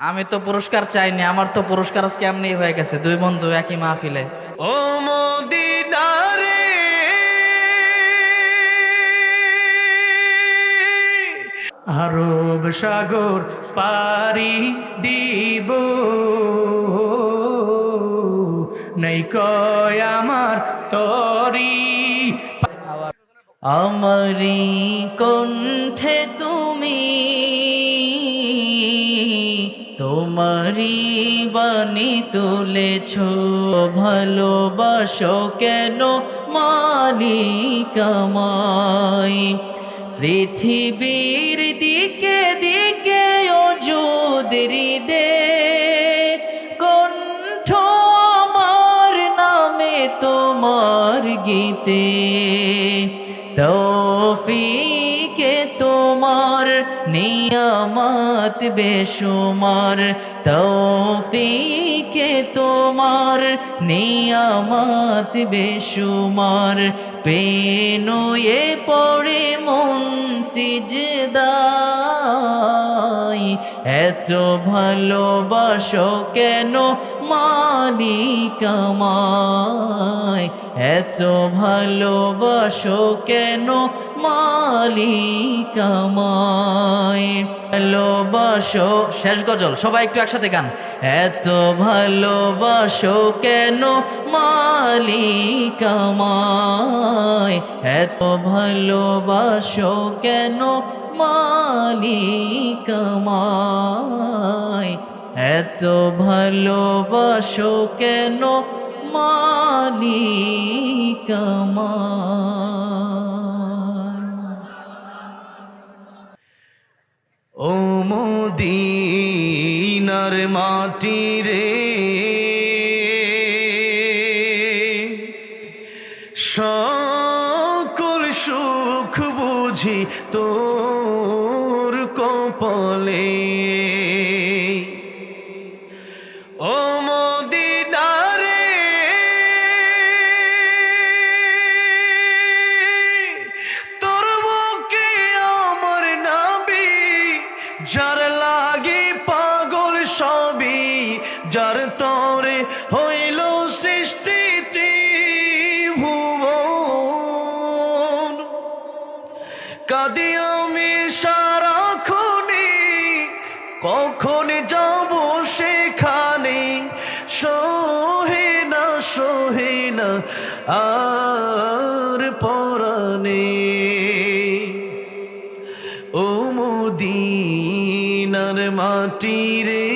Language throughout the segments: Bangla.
আমি তো পুরস্কার চাইনি, আমার তো পুরস্কার আজকে এমনি হয়ে গেছে, দুই বন্ধু একই মাহফিলে। ও মদিনারে আরব সাগর পারি দিব, নাই কয় আমার তরি। আমারি কণ্ঠে তুমি, তোমারি বাণী তুলেছ, ভালোবাসো কেন মালিক আমায়। পৃথিবীর দিকে দিকে অযুদ হৃদে, কণ্ঠ আমার নামে তোমার গীতে। তৌফিকে তোমার নিয়ামত বেশুমার, তৌফিকে তোমার নিয়ামত বেশুমার। পেনুয়ে পড়ে মন সিজদায়, এত ভালোবাসো কেন মালিক আমায়। এত ভালোবাসো কেন মালিক আমায়। ভালোবাসো, শেষ গজল, সবাই একটু একসাথে গান। এত ভালোবাসো কেন মালিক আমায়। এত ভালোবাসো কেন মালিক আমায়। এত ভালোবাসো কেন মালিক আমায়। ও মদিনার মাটি রে, সকল সুখ বুঝি তোর কপালে। ও মদিনারে তোর বুকে আমার নাবি, যার লাগি পাগল সবই, যার তরে হইল সৃষ্টি ত্রিভুবন। কাঁদি আমি সারাক্ষণে, কখন যাব সেখানে, সহে না সহে না আর পরাণে। ও মদিনার মাটি রে,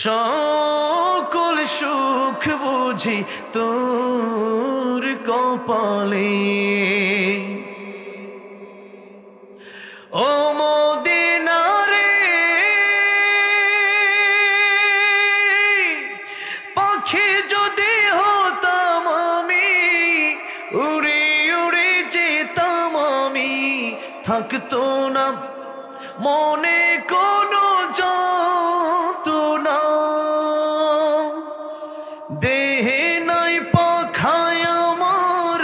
সকল সুখ বুঝি তোর কপালে। ও মদিনারে পাখি যদি হতাম আমি, উড়ে উড়ে যেতাম আমি, থাকতো না মনে কোনো যন্ত্রণা। দেহে নাই পাখায় আমার,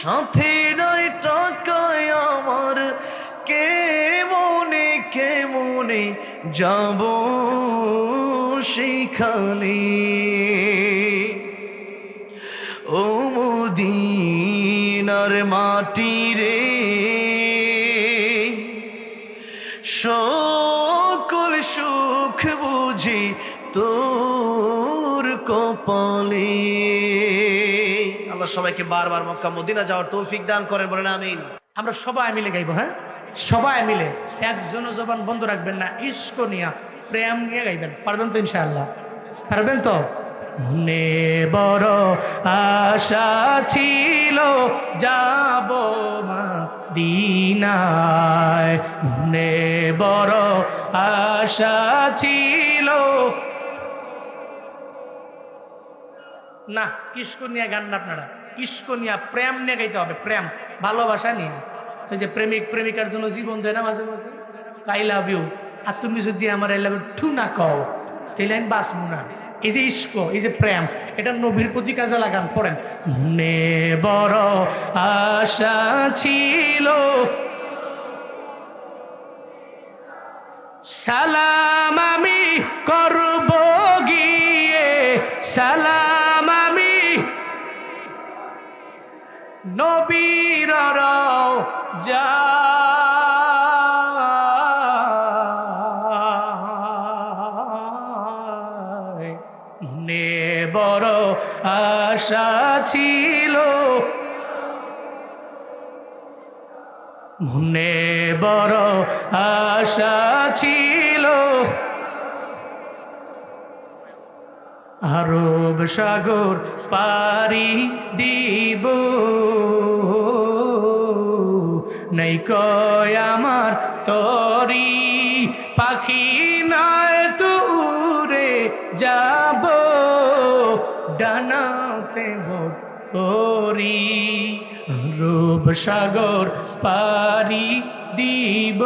সাথে নাই টাকায় আমার, কে মনে যাব সেখানে। ও মদিনার মাটি রে, সকল সুখ বুঝি তোর কপালে। আল্লাহ সবাইকে বারবার মক্কা মদিনা যাওয়ার তৌফিক দান করেন, বলেন আমিন। আমরা সবাই মিলে গাইবো, হ্যাঁ সবাই মিলে, একজনও জবান বন্ধ রাখবেন না, ইস্ক নিয়া প্রেম নিয়ে গাইবেন। পারবেন তো ইনশাআল্লাহ? পারবেন তো? মনে বড় আশা ছিল যাব মদিনায়, মনে বড় আশা ছিল। না, ইস্ক নিয়ে গান না আপনারা, ইস্ক নিয়ে প্রেম নিয়ে গাইতে হবে, প্রেম ভালোবাসা নিয়ে। ওই যে প্রেমিক প্রেমিকার জন্য জীবন দেয় না মাঝে মাঝে, আই লাভ ইউ, আর তুমি যদি আমার আই লাভ ইউ ঠু না কও তাহলে আমি বাঁচবো না। এই যে ইস্ক, এই যে প্রেম, এটা নবীর প্রতি কাজে লাগান। পড়েন, মনে বড় আশা ছিল সালাম আমি করব গিয়ে, সালাম আমি নবীর রওজা, মনে বড় আশা ছিল, মনে বড় আশা ছিল, আরব সাগর পারি দিব, নাই কয় আমার তরি পাখি নয় তুরে যাব, ডানাতে ভরি আরব সাগর পারি দিব,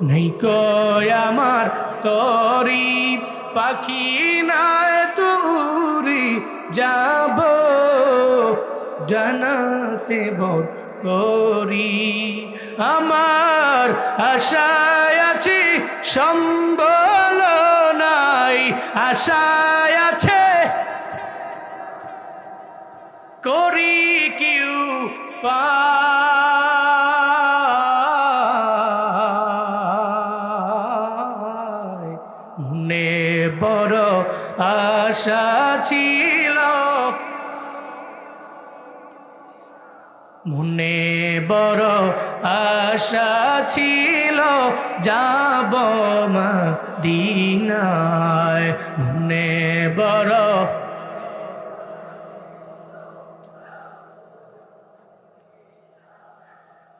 নাই কয় আমার তরি পাখি নয় তুরি যাব, জানাতে ভর করি। আমার আশায় আছি সম্বল নাই, আশায় আছে করি কিউ পায়, মনে বড় আশা ছিল, মনে বড় আশা ছিল, যাব মদিনায়, মনে বড়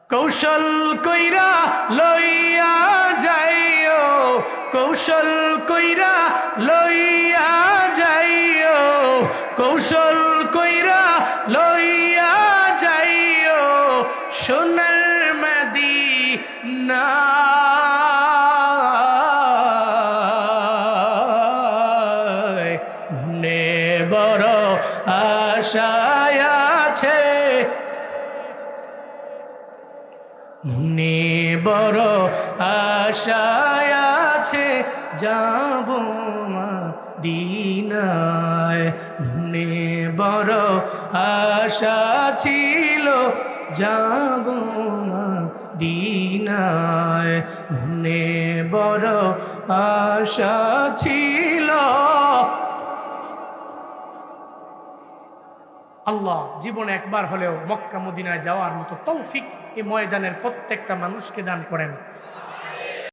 কৌশল কইরা লইয়া যাইও, কৌশল কইরা লইয়া যাইও, কৌশল কইরা লইয়া যাইও, সোনার মদিনা মনে বড় আশায় আছে, মনে বড় আশায় আছে, যাব মদিনায়, মনে বড় আশা ছিল, যাব মদিনায়, মনে বড় আশা ছিল। আল্লাহ জীবনে একবার হলেও মক্কা মদিনায় যাওয়ার মতো তৌফিক এই ময়দানের প্রত্যেকটা মানুষকে দান করেন।